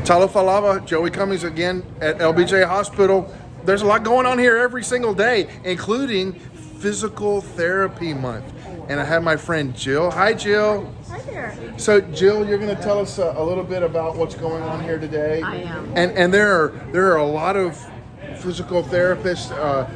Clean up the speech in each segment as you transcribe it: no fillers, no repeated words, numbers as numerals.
Talafalava, Joey Cummings again at LBJ Hospital. There's a lot going on here every single day, including Physical Therapy Month. And I have my friend Jill. Hi, Jill. Hi there. So, Jill, you're going to tell us a little bit about what's going on here today. I am. And there are a lot of physical therapists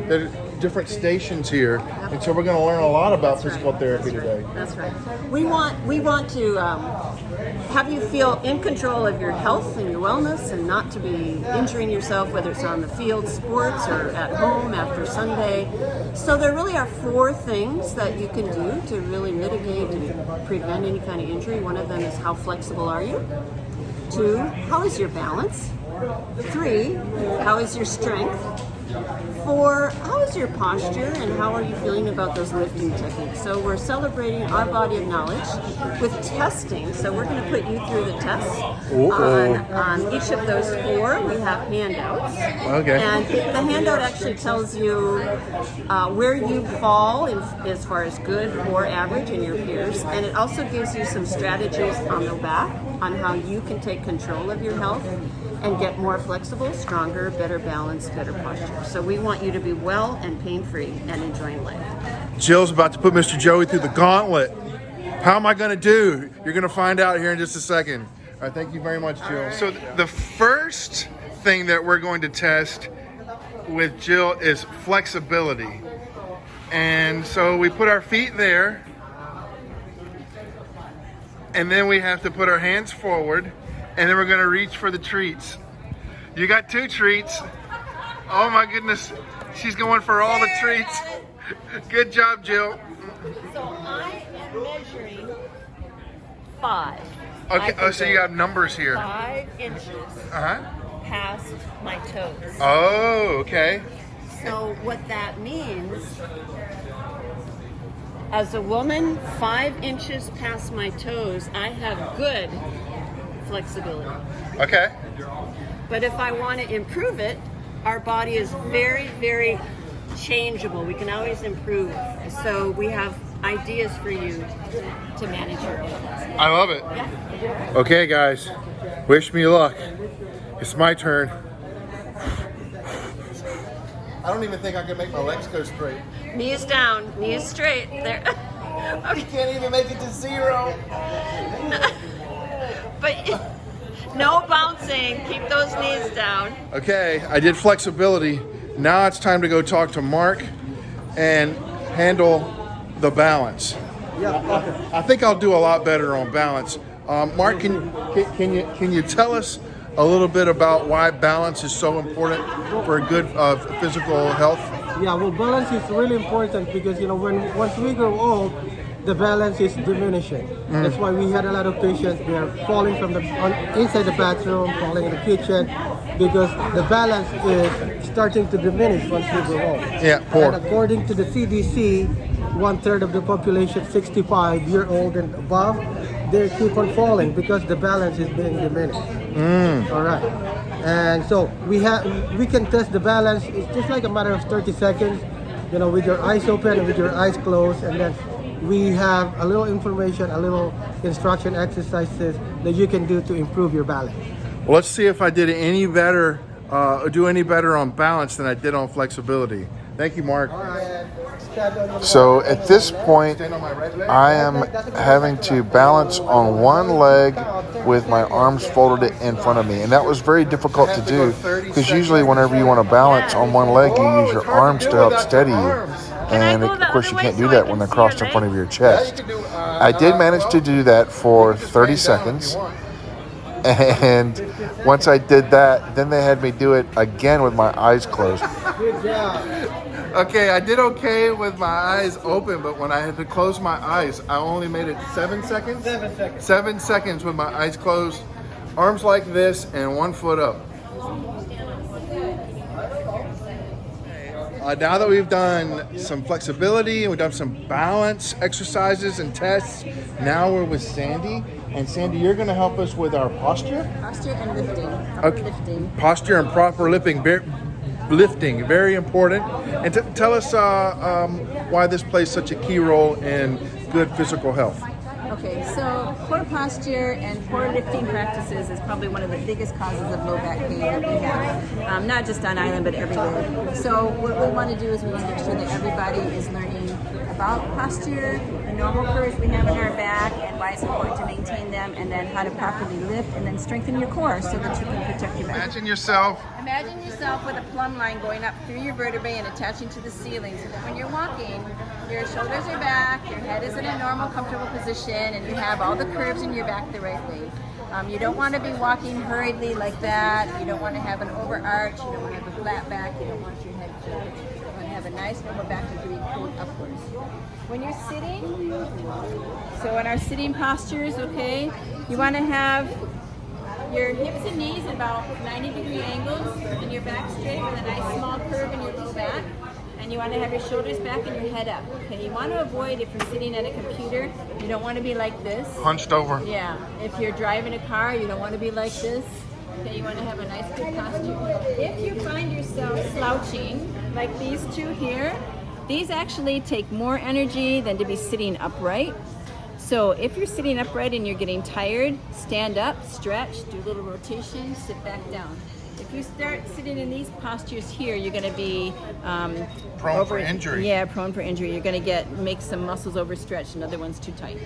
that are different stations here, and so we're going to learn a lot about physical therapy today. That's right. We want to have you feel in control of your health and your wellness, and not to be injuring yourself, whether it's on the field, sports, or at home after Sunday. So there really are 4 things that you can do to really mitigate and prevent any kind of injury. One of them is, how flexible are you? 2, how is your balance? 3, how is your strength? 4, how is your posture, and how are you feeling about those lifting techniques? So we're celebrating our body of knowledge with testing. So we're going to put you through the tests on each of those 4. We have handouts. Okay. And the handout actually tells you where you fall as far as good or average in your peers. And it also gives you some strategies on the back on how you can take control of your health and get more flexible, stronger, better balance, better posture. So we want you to be well and pain-free and enjoying life. Jill's about to put Mr. Joey through the gauntlet. How am I going to do? You're going to find out here in just a second. All right, thank you very much, Jill. Right. So the first thing that we're going to test with Jill is flexibility. And so we put our feet there, and then we have to put our hands forward, and then we're going to reach for the treats. You got 2 treats. Oh my goodness. She's going for all the treats. Good job, Jill. So I am measuring 5. Okay, so you have numbers here. 5 inches past my toes. Oh, okay. So what that means, as a woman, 5 inches past my toes, I have good flexibility. Okay. But if I want to improve it, our body is very, very changeable. We can always improve. So we have ideas for you to manage your own. I love it. Yeah. Okay, guys. Wish me luck. It's my turn. I don't even think I can make my legs go straight. Knees down, knees straight. There. Okay. You can't even make it to 0. But no bouncing. Keep those knees down. Okay, I did flexibility. Now it's time to go talk to Mark and handle the balance. Yeah, I think I'll do a lot better on balance. Mark, can you tell us a little bit about why balance is so important for good physical health? Yeah, well, balance is really important because once we grow old, the balance is diminishing. That's why we had a lot of patients. They are falling from inside the bathroom, falling in the kitchen, because the balance is starting to diminish once we grow old. Yeah, poor. And according to the CDC, 1/3 of the population 65-year-old and above, they keep on falling because the balance is being diminished. All right. And so we can test the balance. It's just like a matter of 30 seconds, with your eyes open and with your eyes closed, and then we have a little information, a little instruction exercises that you can do to improve your balance. Well, let's see if I did any better, do any better on balance than I did on flexibility. Thank you, Mark. All right. So at this point, I am having to balance on one leg with my arms folded in front of me. And that was very difficult to do because usually whenever you want to balance on one leg, you use your arms to help steady you. And of course you can't do that when they're crossed in front of your chest. I did manage to do that for 30 seconds. And once I did that, then they had me do it again with my eyes closed. Good job. Okay, I did okay with my eyes open, but when I had to close my eyes, I only made it 7 seconds? 7 seconds. 7 seconds with my eyes closed, arms like this, and 1 foot up. Now that we've done some flexibility and we've done some balance exercises and tests, now we're with Sandy. And Sandy, you're going to help us with our posture? Posture and lifting. Okay. Lifting. Posture and proper lifting, very important. And tell us why this plays such a key role in good physical health. Okay, so poor posture and poor lifting practices is probably one of the biggest causes of low back pain that we have, not just on island, but everywhere. So what we want to do is we want to make sure that everybody is learning about posture, the normal curves we have in our back, and why it's important to maintain them, and then how to properly lift, and then strengthen your core so that you can protect your back. Imagine yourself. Imagine yourself with a plumb line going up through your vertebrae and attaching to the ceiling, so that when you're walking, your shoulders are back, your head is in a normal, comfortable position, and you have all the curves in your back the right way. You don't want to be walking hurriedly like that. You don't want to have an overarch. You don't want to have a flat back. You don't want your head tilted. You want to have a nice normal back and be pulled upwards. When you're sitting, so in our sitting postures, okay, you want to have your hips and knees at about 90-degree angles and your back straight with a nice small curve in your low back. And you want to have your shoulders back and your head up. Okay, you want to avoid, if you're sitting at a computer, you don't want to be like this. Hunched over. Yeah, if you're driving a car, you don't want to be like this. Okay, you want to have a nice good posture. If you find yourself slouching, like these two here, these actually take more energy than to be sitting upright. So if you're sitting upright and you're getting tired, stand up, stretch, do a little rotation, sit back down. If you start sitting in these postures here, you're going to be Prone for injury. Yeah, prone for injury. You're going to make some muscles overstretched and other ones too tight.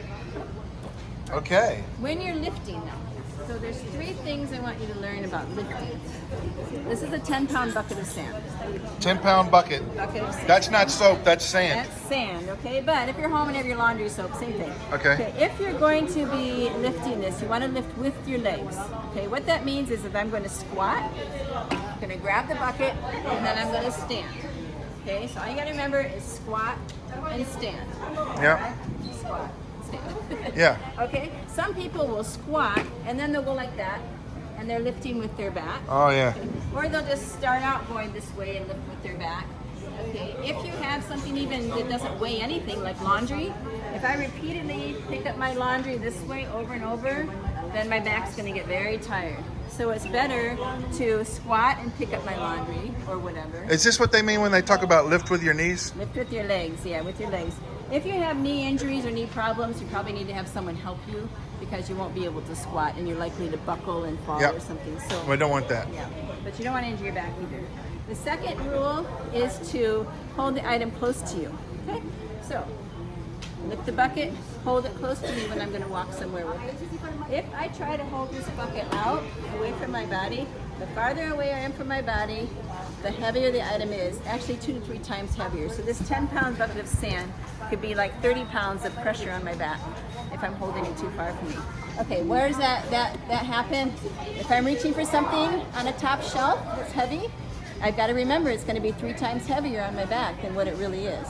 Okay. When you're lifting now, so there's 3 things I want you to learn about lifting. This is a 10-pound bucket of sand. 10-pound bucket. Bucket of sand. That's not soap, that's sand. That's sand, okay? But if you're home and have your laundry soap, same thing. Okay. If you're going to be lifting this, you want to lift with your legs. Okay, what that means is that I'm going to squat, I'm going to grab the bucket, and then I'm going to stand. Okay, so all you got to remember is squat and stand. Yeah. Squat, stand. Yeah. Okay, some people will squat, and then they'll go like that, and they're lifting with their back. Oh, yeah. Or they'll just start out going this way and lift with their back. Okay, if you have something even that doesn't weigh anything, like laundry, if I repeatedly pick up my laundry this way over and over, then my back's going to get very tired. So it's better to squat and pick up my laundry or whatever. Is this what they mean when they talk about lift with your knees? Lift with your legs, yeah, with your legs. If you have knee injuries or knee problems, you probably need to have someone help you because you won't be able to squat and you're likely to buckle and fall Yep. or something. So We don't want that. yeah, but you don't want to injure your back either. The second rule is to hold the item close to you. Okay, so lift the bucket, hold it close to me when I'm going to walk somewhere with it. If I try to hold this bucket out, away from my body, the farther away I am from my body, the heavier the item is, actually 2 to 3 times heavier. So this 10-pound bucket of sand could be like 30 pounds of pressure on my back if I'm holding it too far from me. Okay, where does that happen? If I'm reaching for something on a top shelf that's heavy, I've got to remember it's going to be 3 times heavier on my back than what it really is.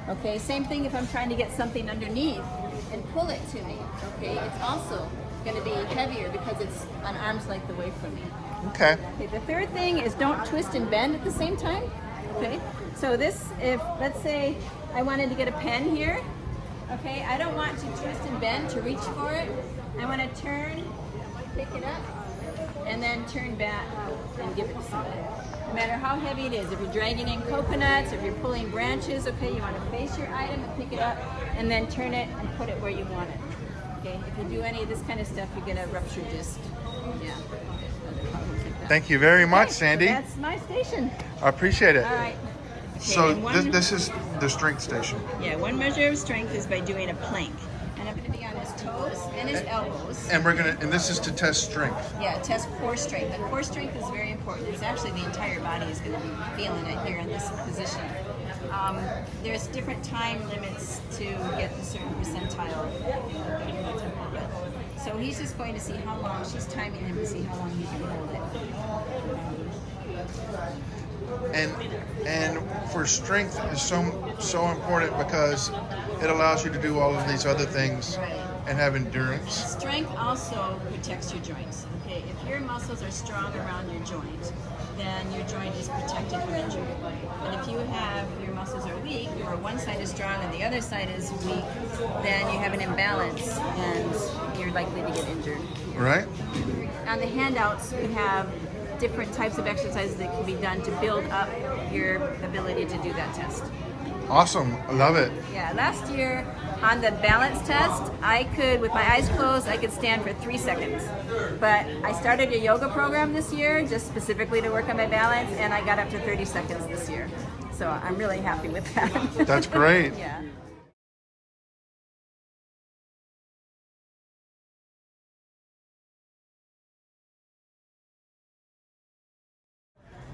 Okay, same thing if I'm trying to get something underneath and pull it to me. Okay, it's also going to be heavier because it's an arm's length away from me. Okay. Okay, the third thing is don't twist and bend at the same time. Okay, so this, if let's say I wanted to get a pen here, okay, I don't want to twist and bend to reach for it. I want to turn, pick it up, and then turn back and give it to somebody. No matter how heavy it is, if you're dragging in coconuts, if you're pulling branches, okay, you want to face your item and pick it up, and then turn it and put it where you want it. Okay, if you do any of this kind of stuff, you're going to rupture disc. Yeah. Other problems like that. Thank you very much, Okay, Sandy. That's my station. I appreciate it. All right. So Okay, one- this is the strength station. Yeah, one measure of strength is by doing a plank. And I'm going to be on his toes and his elbows. And this is to test strength. Yeah, test core strength. And core strength is very important. It's actually the entire body is going to be feeling it here in this position. There's different time limits to get a certain percentile. So he's just going to see how long, she's timing him to see how long he can hold it. And for strength is so important because it allows you to do all of these other things and have endurance. Strength also protects your joints. Okay, if your muscles are strong around your joint, then your joint is protected from injury. But if you have your muscles are weak, or one side is strong and the other side is weak, then you have an imbalance and you're likely to get injured. Right? On the handouts, we have different types of exercises that can be done to build up your ability to do that test. Awesome. I love it. Yeah, last year on the balance test, I could, with my eyes closed, I could stand for 3 seconds. But I started a yoga program this year, just specifically to work on my balance, and I got up to 30 seconds this year. So I'm really happy with that. That's great. Yeah.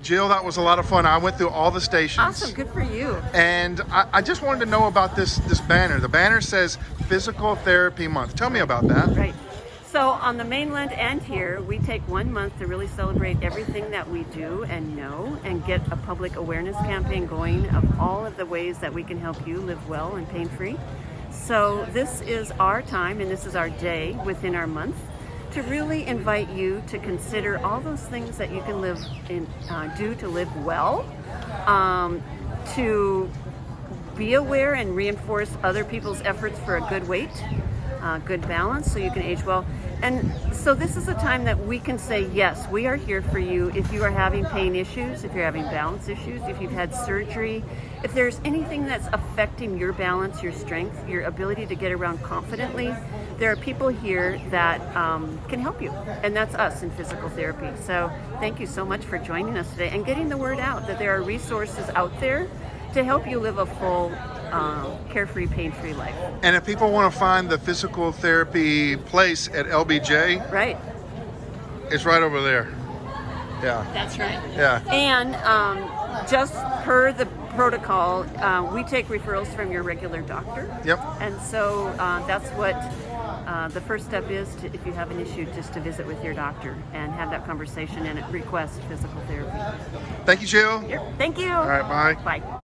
Jill, that was a lot of fun. I went through all the stations. Awesome, good for you. And I just wanted to know about this banner. The banner says Physical Therapy Month. Tell me about that. Right. So on the mainland and here, we take 1 month to really celebrate everything that we do and know and get a public awareness campaign going of all of the ways that we can help you live well and pain-free. So this is our time and this is our day within our month to really invite you to consider all those things that you can do to live well, to be aware and reinforce other people's efforts for a good weight, good balance, so you can age well. And so this is a time that we can say, yes, we are here for you if you are having pain issues, if you're having balance issues, if you've had surgery, if there's anything that's affecting your balance, your strength, your ability to get around confidently. There are people here that can help you, and that's us in physical therapy. So thank you so much for joining us today and getting the word out that there are resources out there to help you live a full, carefree, pain-free life. And if people want to find the physical therapy place at LBJ, Right. it's right over there. Yeah. That's right. Yeah. And just per the protocol, we take referrals from your regular doctor. Yep. And so that's what the first step is, if you have an issue, just to visit with your doctor and have that conversation and request physical therapy. Thank you, Jill. Thank you. All right, bye. Bye.